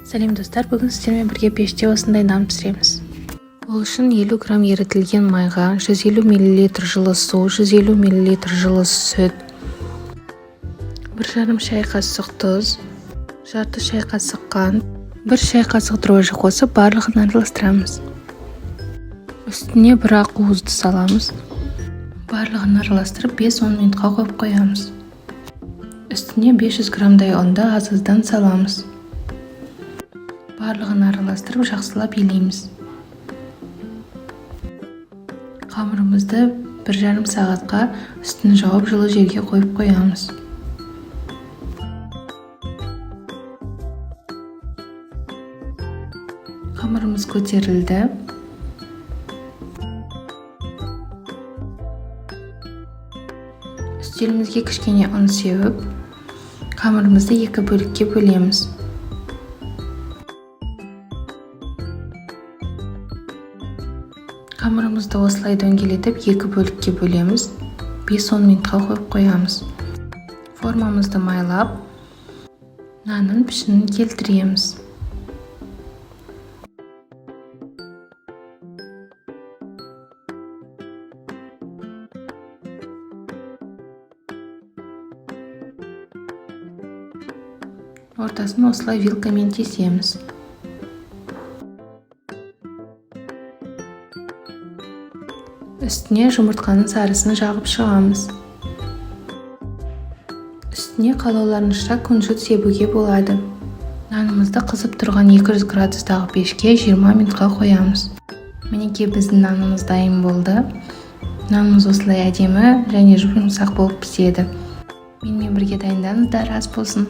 Сәлем достар, бүгін сіздермен бірге пеште осындай нан пісіреміз. Ол үшін 50 грамм ерітілген майға 150 мл жылы су, 150 мл жылы сүт, 1,5 шай қасық тұз, жарты шай қасық қант, 1 шай қасық дрожжи қосып барлығын араластырамыз. Үстіне 1 ақ уызды саламыз. Барлығын араластырып 5-10 минутқа қойып қоямыз. Үстіне 500 граммдай ұнды аз-аздан саламыз. Барлығын араластырып жақсылап илейміз. Қамырымызды 1,5 сағатқа үстін жауып жылы жерге қойып қоямыз. Қамырымыз көтерілді. Үстелімізге кішкене ұн сеуіп, қамырымызды 2 бөлікке бөлеміз. Қамырымызды осылай дөңгелетіп 2 бөлікке бөлеміз. 5-10 минутқа қойып қоямыз. Формамызды майлап, нанның пішінін келтіреміз. Ортасын осылай вилкамен тесеміз. Үстіне жұмыртқаның сарысын жағып шығамыз. Үстіне қалауларыңызша күнжіт себуге болады. Нанымызды қызып тұрған 200 градустағы пешке 20 минутқа қоямыз. Мінекей біздің нанымыз дайын болды. Нанымыз осылай әдемі және жұмсақ болып піседі. Менімен бірге дайындаңыздар, ас болсын.